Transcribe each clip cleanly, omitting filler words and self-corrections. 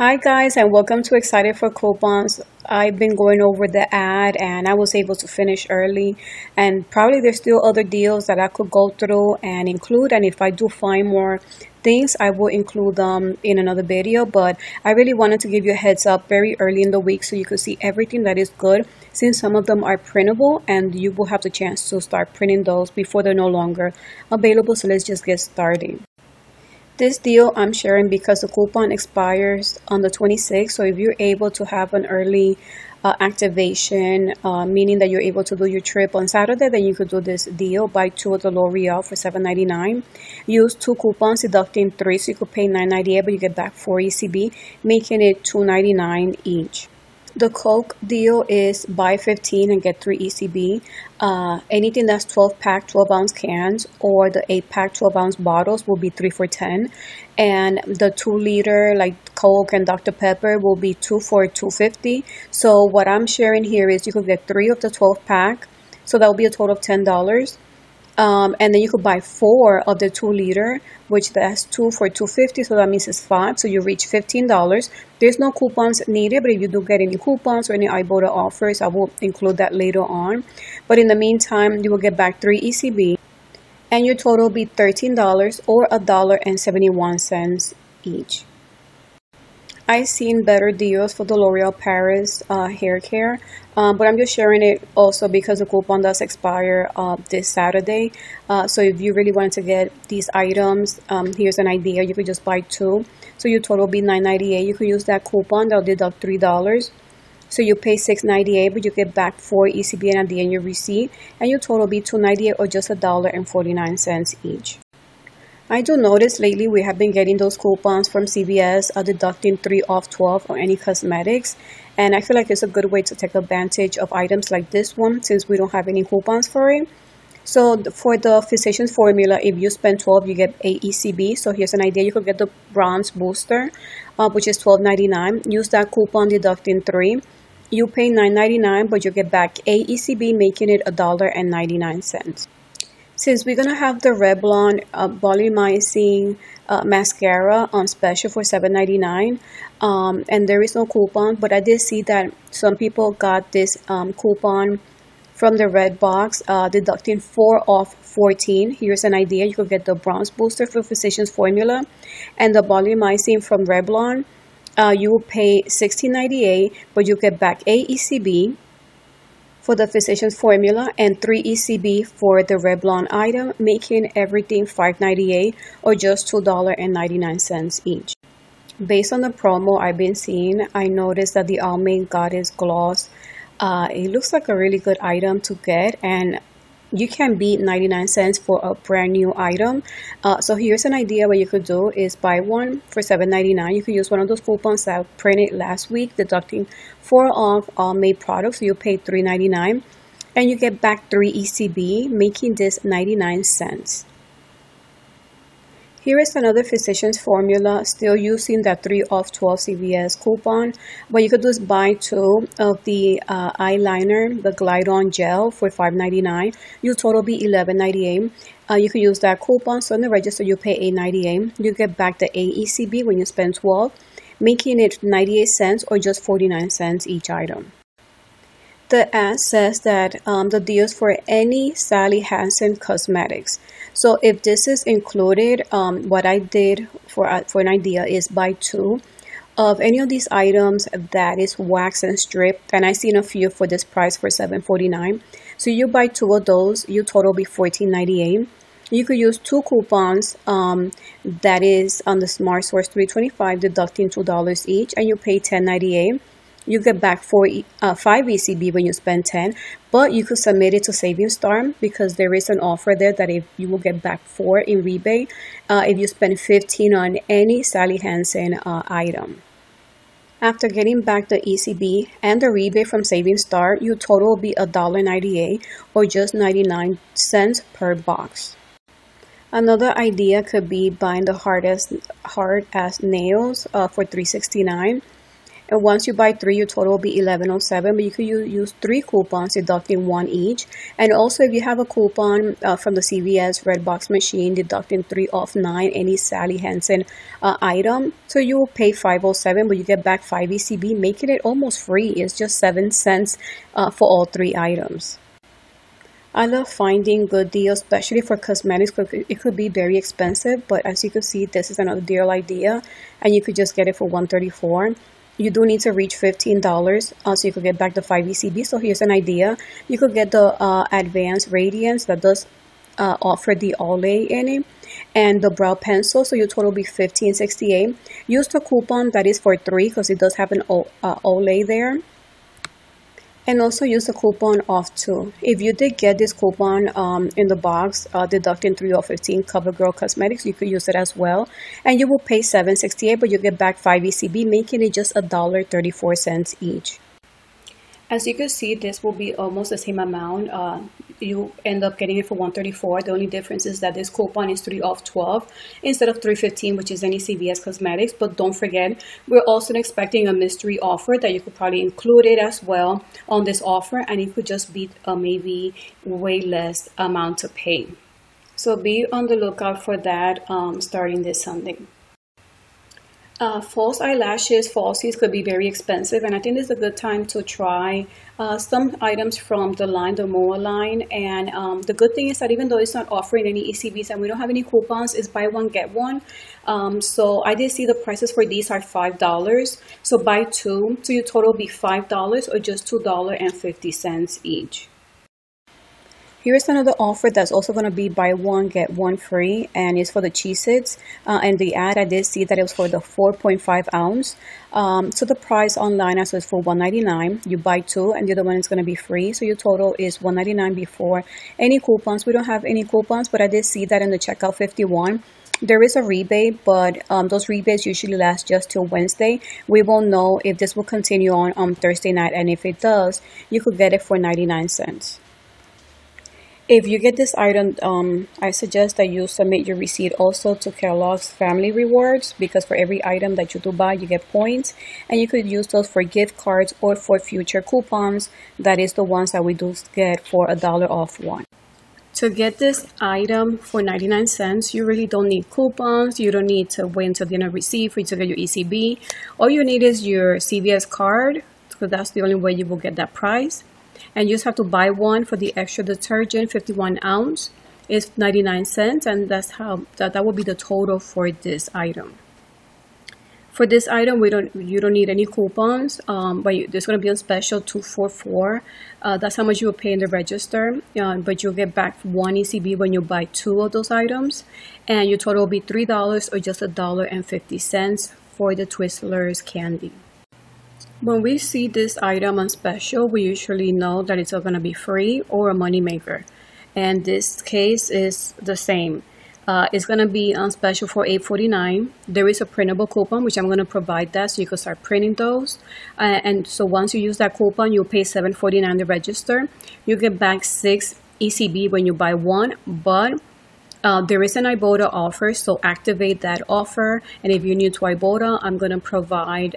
Hi guys, and welcome to Excited for Coupons. I've been going over the ad and I was able to finish early, and probably there's still other deals that I could go through and include, and if I do find more things I will include them in another video. But I really wanted to give you a heads up very early in the week so you could see everything that is good, since some of them are printable and you will have the chance to start printing those before they're no longer available. So let's just get started. This deal I'm sharing because the coupon expires on the 26th. So if you're able to have an early activation, meaning that you're able to do your trip on Saturday, then you could do this deal. Buy 2 of the L'Oreal for $7.99. Use 2 coupons, deducting 3, so you could pay $9.98, but you get back 4 ECB, making it $2.99 each. The Coke deal is buy 15 and get 3 ECB. Anything that's 12-pack, 12-ounce cans, or the 8-pack, 12-ounce bottles will be 3 for $10. And the 2-liter, like Coke and Dr. Pepper, will be 2 for $2.50. So what I'm sharing here is you could get 3 of the 12-pack. So that will be a total of $10. And then you could buy 4 of the 2-liter, which that's 2 for $2.50, so that means it's 5, so you reach $15. There's no coupons needed, but if you do get any coupons or any Ibotta offers, I will include that later on. But in the meantime, you will get back 3 ECB, and your total will be $13 or $1.71 each. I've seen better deals for the L'Oreal Paris hair care, but I'm just sharing it also because the coupon does expire this Saturday. So if you really wanted to get these items, here's an idea. You could just buy 2. So your total will be $9.98. You could use that coupon. They'll deduct $3. So you pay $6.98, but you get back 4 ECB, and at the end your receipt. And your total will be $2.98 or just $1.49 each. I do notice lately we have been getting those coupons from CVS deducting 3 off 12 on any cosmetics, and I feel like it's a good way to take advantage of items like this one since we don't have any coupons for it. So for the Physicians Formula, if you spend 12, you get 8 ECB. So here's an idea. You could get the bronze booster, which is $12.99. Use that coupon, deducting 3. You pay $9.99, but you get back 8 ECB, making it $1.99. Since we're going to have the Revlon volumizing mascara on special for $7.99, and there is no coupon, but I did see that some people got this coupon from the red box, deducting 4 off 14. Here's an idea. You could get the bronze booster for Physicians Formula and the volumizing from Revlon. You will pay $16.98, but you get back 8 ECB for the Physicians Formula and 3 ECB for the Revlon item, making everything $5.98 or just $2.99 each. Based on the promo I've been seeing, I noticed that the Almay Goddess Gloss, it looks like a really good item to get, and you can beat 99 cents for a brand new item. So here's an idea. What you could do is buy one for $7.99. You could use one of those coupons that I printed last week, deducting 4 off Almay products. So you pay $3.99 and you get back 3 ECB, making this 99 cents. Here is another Physicians Formula, still using that 3 off 12 CVS coupon. What you could do is buy 2 of the eyeliner, the Glide On Gel, for $5.99. Your total will be $11.98. You could use that coupon, so in the register you pay $8.98. You get back the 8 ECB when you spend 12, making it 98 cents or just 49 cents each item. The ad says that the deals for any Sally Hansen cosmetics. So if this is included, what I did for an idea is buy 2 of any of these items that is wax and strip, and I've seen a few for this price for $7.49. So you buy 2 of those, your total will be $14.98. You could use 2 coupons that is on the Smart Source 325, deducting $2 each, and you pay $10.98. You get back 5 ECB when you spend 10, but you could submit it to Savings Star because there is an offer there that if you will get back 4 in rebate if you spend 15 on any Sally Hansen item. After getting back the ECB and the rebate from Savings Star, your total will be $1.98 or just 99 cents per box. Another idea could be buying the hard as nails for $3.69. And once you buy 3, your total will be $11.07, but you could use 3 coupons, deducting 1 each. And also, if you have a coupon from the CVS Red Box machine, deducting 3 off 9, any Sally Hansen item, so you will pay $5.07, but you get back 5 ECB, making it almost free. It's just 7 cents for all 3 items. I love finding good deals, especially for cosmetics. It could be very expensive, but as you can see, this is another deal idea, and you could just get it for $1.34. You do need to reach $15, so you could get back the 5 ECB. So here's an idea. You could get the Advanced Radiance that does offer the Almay in it, and the brow pencil, so your total will be $15.68. Use the coupon that is for 3 because it does have an Olay there. And also use the coupon off 2. If you did get this coupon in the box, deducting 3 off 15 Covergirl Cosmetics, you could use it as well. And you will pay $7.68, but you get back 5 ECB, making it just $1.34 each. As you can see, this will be almost the same amount. You end up getting it for $1.34. The only difference is that this coupon is 3 off 12 instead of $3.15, which is any CVS Cosmetics. But don't forget, we're also expecting a mystery offer that you could probably include it as well on this offer, and it could just be maybe way less amount to pay. So be on the lookout for that starting this Sunday. False eyelashes, falsies could be very expensive, and I think this is a good time to try some items from the line, the MOA line. And the good thing is that even though it's not offering any ECBs and we don't have any coupons, it's buy one get one. So I did see the prices for these are $5. So buy 2, so your total will be $5 or just $2.50 each. Here's another offer that's also going to be buy one, get one free, and it's for the Cheez-Its. And the ad, I did see that it was for the 4.5 ounce. So the price online is for $1.99. You buy 2, and the other one is going to be free. So your total is $1.99 before any coupons. We don't have any coupons, but I did see that in the checkout 51. There is a rebate, but those rebates usually last just till Wednesday. We won't know if this will continue on Thursday night, and if it does, you could get it for 99 cents. If you get this item, I suggest that you submit your receipt also to Kellogg's Family Rewards, because for every item that you do buy, you get points, and you could use those for gift cards or for future coupons. That is the ones that we do get for $1 off one. To get this item for 99 cents, you really don't need coupons. You don't need to wait until the end of receipt for you to get your ECB. All you need is your CVS card, because that's the only way you will get that price. And you just have to buy one for the extra detergent, 51 ounce is 99 cents, and that's how that will be the total for this item. For this item, you don't need any coupons, but there's going to be on special $244. That's how much you will pay in the register, but you'll get back 1 ECB when you buy 2 of those items, and your total will be $3 or just $1.50 for the Twizzlers candy. When we see this item on special, we usually know that it's going to be free or a money maker. And this case is the same. It's going to be on special for $8.49. There is a printable coupon, which I'm going to provide that so you can start printing those. And so once you use that coupon, you'll pay $7.49 the register. You get back 6 ECB when you buy 1, but there is an Ibotta offer, so activate that offer. And if you're new to Ibotta, I'm going to provide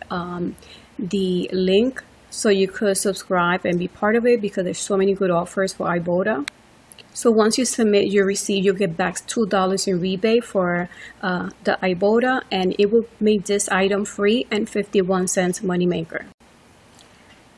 the link so you could subscribe and be part of it, because there's so many good offers for Ibotta. So once you submit your receipt, you'll get back $2 in rebate for the Ibotta, and it will make this item free and 51 cents moneymaker.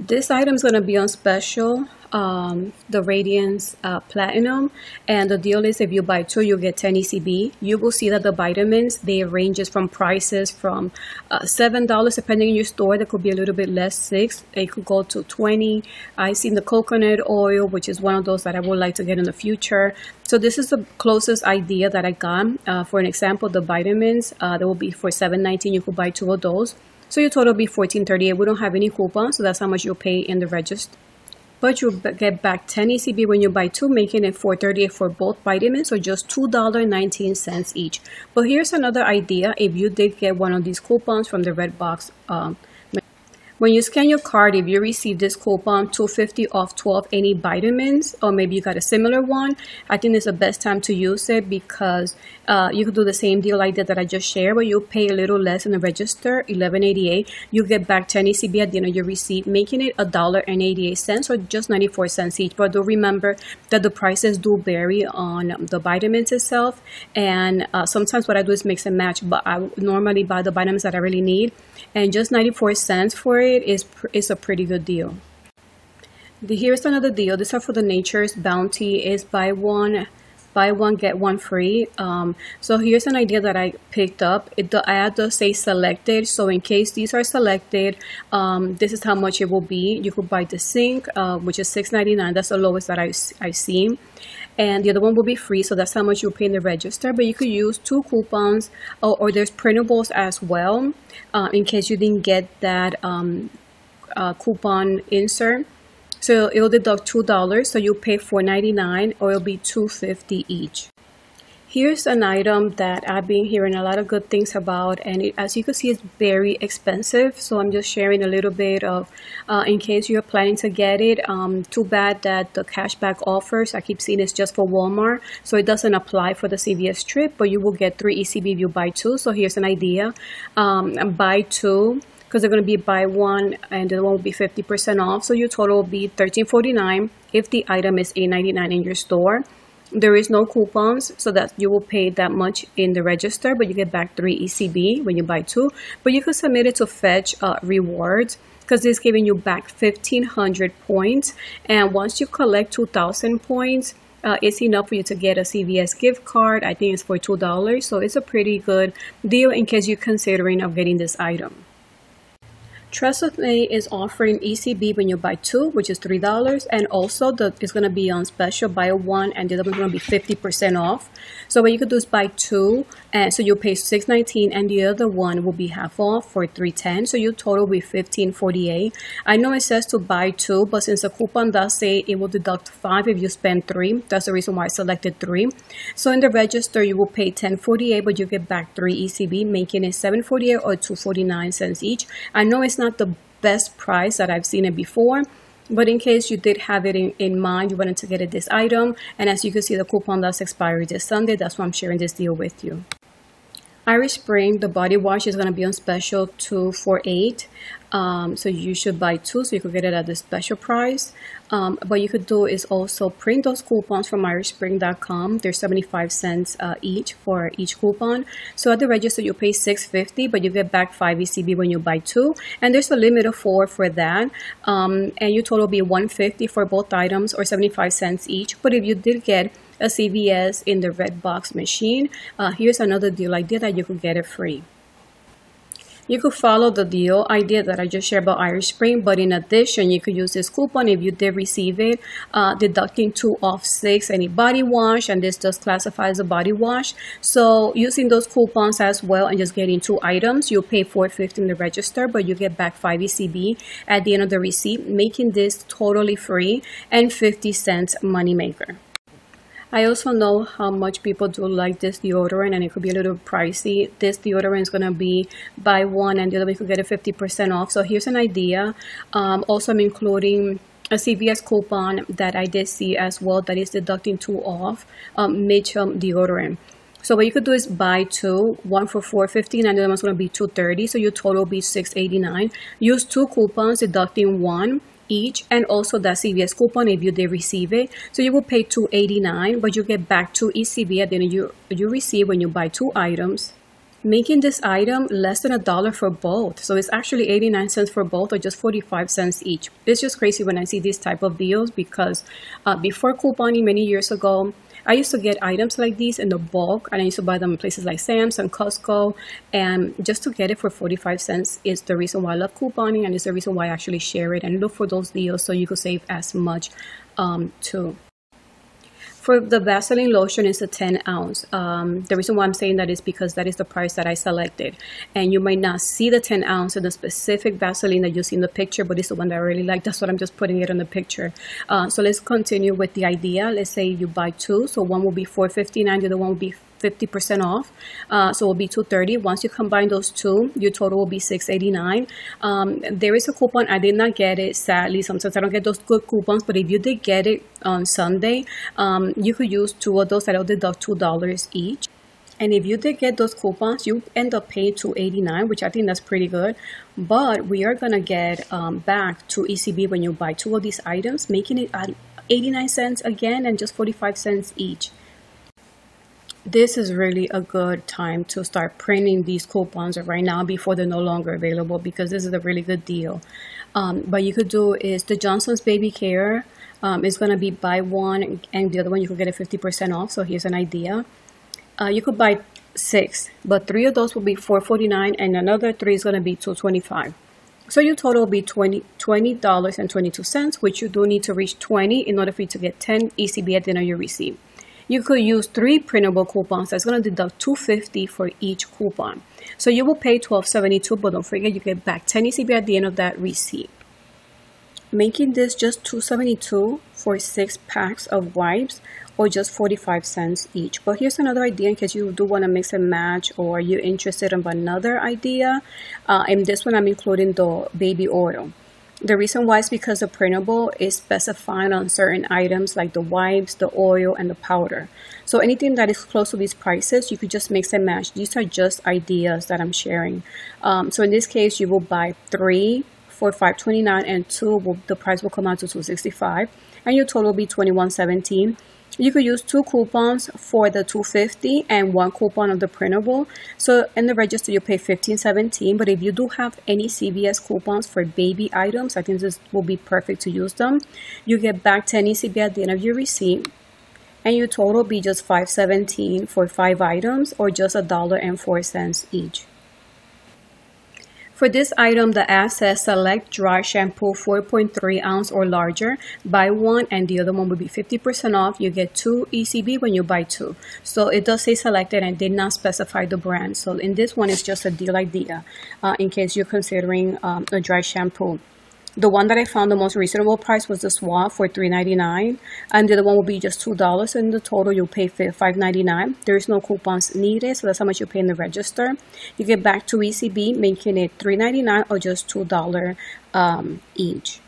This item is going to be on special, the Radiance Platinum, and the deal is if you buy 2, you'll get 10 ECB. You will see that the vitamins, they ranges from prices from $7, depending on your store. That could be a little bit less, 6. It could go to 20. I seen the coconut oil, which is one of those that I would like to get in the future. So this is the closest idea that I got. For an example, the vitamins, that will be for $7.19. You could buy 2 of those. So your total will be $14.38. We don't have any coupons, so that's how much you'll pay in the register. But you'll get back 10 ECB when you buy 2, making it $4.38 for both vitamins, or just $2.19 each. But here's another idea. If you did get one of these coupons from the Red Box, When you scan your card, if you receive this coupon, $2.50 off 12 any vitamins, or maybe you got a similar one, I think it's the best time to use it because you could do the same deal like that I just shared, but you pay a little less in the register, $11.88. You get back 10 ECB at the end of your receipt, making it $1.88 or just 94 cents each. But do remember that the prices do vary on the vitamins itself, and sometimes what I do is mix and match, but I normally buy the vitamins that I really need, and just 94 cents for it is a pretty good deal. Here's another deal. These are for the Nature's Bounty. Is buy one get one free. So here's an idea that I picked up. The ad does say selected, so in case these are selected, this is how much it will be. You could buy the sink, which is $6.99. That's the lowest that I've seen, and the other one will be free, so that's how much you pay in the register. But you could use 2 coupons, or there's printables as well, in case you didn't get that coupon insert. So it'll deduct $2, so you'll pay $4.99, or it'll be $2.50 each. Here's an item that I've been hearing a lot of good things about, and as you can see, it's very expensive. So I'm just sharing a little bit of, in case you're planning to get it. Too bad that the cashback offers I keep seeing is just for Walmart, so it doesn't apply for the CVS trip, but you will get 3 ECB if you buy 2. So here's an idea. Buy 2. Because they're going to be buy 1 and the other one will be 50% off. So your total will be $13.49 if the item is $8.99 in your store. There is no coupons, so that you will pay that much in the register, but you get back 3 ECB when you buy 2. But you can submit it to Fetch Rewards, because it's giving you back 1,500 points. And once you collect 2,000 points, it's enough for you to get a CVS gift card. I think it's for $2. So it's a pretty good deal in case you're considering of getting this item. Tresemme is offering ECB when you buy 2, which is $3, and also it's going to be on special, buy 1 and the other one's going to be 50% off. So what you could do is buy 2, and so you pay $6.19, and the other one will be half off for $3.10. So your total will be $15.48. I know it says to buy 2, but since the coupon does say it will deduct 5 if you spend 3, that's the reason why I selected 3. So in the register you will pay $10.48, but you get back 3 ECB, making it $7.48 or $2.49 each. I know it's not the best price that I've seen it before, but in case you did have it in mind, you wanted to get this item, and as you can see, the coupon does expire this Sunday. That's why I'm sharing this deal with you. Irish Spring, the body wash, is going to be on special 2 for $8. So you should buy 2 so you could get it at the special price. What you could do is also print those coupons from irishspring.com. They're 75 cents each for each coupon. So at the register you pay $6.50, but you get back 5 ECB when you buy 2, and there's a limit of 4 for that. And your total will be $1.50 for both items, or 75 cents each. But if you did get a CVS in the red box machine, here's another deal idea that you could get it free. You could follow the deal idea that I just shared about Irish Spring, but in addition, you could use this coupon if you did receive it, deducting 2 off 6 any body wash, and this does classify as a body wash. So using those coupons as well and just getting 2 items, you'll pay $4.50 in the register, but you get back 5 ECB at the end of the receipt, making this totally free and 50 cents moneymaker. I also know how much people do like this deodorant, and it could be a little pricey. This deodorant is going to be buy 1 and the other one could get it 50% off. So here's an idea. Also, I'm including a CVS coupon that I did see as well that is deducting 2 off Mitchum deodorant. So what you could do is buy 2, 1 for $4.50 and the other one's going to be $2.30. So your total will be $6.89. Use 2 coupons deducting 1 each, and also that CVS coupon if you did receive it. So you will pay $2.89, but you get back 2 ECB at the end you receive when you buy 2 items, making this item less than $1 for both. So it's actually 89 cents for both, or just 45 cents each. It's just crazy when I see these type of deals, because before couponing many years ago, I used to get items like these in the bulk, and I used to buy them in places like Sam's and Costco, and just to get it for 45 cents is the reason why I love couponing, and it's the reason why I actually share it and look for those deals so you could save as much too. For the Vaseline lotion, it's a 10 ounce. The reason why I'm saying that is because that is the price that I selected. And you might not see the 10 ounce in the specific Vaseline that you see in the picture, but it's the one that I really like. That's what I'm just putting it on the picture. So let's continue with the idea. Let's say you buy 2. So one will be $4.59, the other one will be 50% off. So it will be $230. Once you combine those two, your total will be $689. There is a coupon. I did not get it, sadly. Sometimes I don't get those good coupons, but if you did get it on Sunday, you could use 2 of those. That'll deduct $2 each. And if you did get those coupons, you end up paying $289, which I think that's pretty good. But we are gonna get back to ECB when you buy 2 of these items, making it at 89 cents again and just 45 cents each. This is really a good time to start printing these coupons right now before they're no longer available, because this is a really good deal. What you could do is the Johnson's Baby Care is gonna be buy one and the other one you could get it 50% off. So here's an idea. You could buy 6, but 3 of those will be $4.49 and another 3 is going to be $2.25. So your total will be $20.22, which you do need to reach 20 in order for you to get 10 ECB at the end of your receipt. You could use 3 printable coupons. That's going to deduct $2.50 for each coupon. So you will pay $12.72, but don't forget you get back 10 ECB at the end of that receipt. Making this just $2.72 for 6 packs of wipes, or just 45 cents each. But here's another idea in case you do want to mix and match, or you're interested in another idea. In this one, I'm including the baby oil. The reason why is because the printable is specified on certain items like the wipes, the oil, and the powder. So anything that is close to these prices, you could just mix and match. These are just ideas that I'm sharing. So in this case, you will buy 3 for $5.29 and 2, the price will come out to $2.65, and your total will be $21.17. You could use 2 coupons for the $2.50 and 1 coupon of the printable. So in the register, you pay $15.17. But if you do have any CVS coupons for baby items, I think this will be perfect to use them. You get back 10 ECB at the end of your receipt, and your total will be just $5.17 for 5 items, or just $1.04 each. For this item, the ad says select dry shampoo 4.3 ounce or larger. Buy 1 and the other one will be 50% off. You get 2 ECB when you buy 2. So it does say selected and did not specify the brand. So in this one, it's just a deal idea in case you're considering a dry shampoo. The one that I found the most reasonable price was the Suave for $3.99, and the other one will be just $2. In the total, you'll pay $5.99. There is no coupons needed, so that's how much you pay in the register. You get back to ECB, making it $3.99 or just $2 each.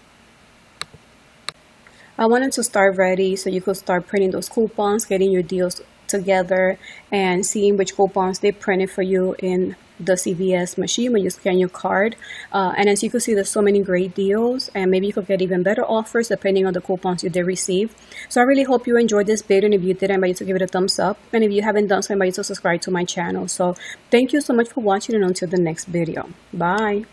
I wanted to start ready so you could start printing those coupons, getting your deals together, and seeing which coupons they printed for you in the CVS machine when you scan your card. And as you can see, there's so many great deals, and maybe you could get even better offers depending on the coupons you did receive. So I really hope you enjoyed this video, and if you did, I invite you to give it a thumbs up, and if you haven't done so, I invite you to subscribe to my channel. So thank you so much for watching, and until the next video, bye.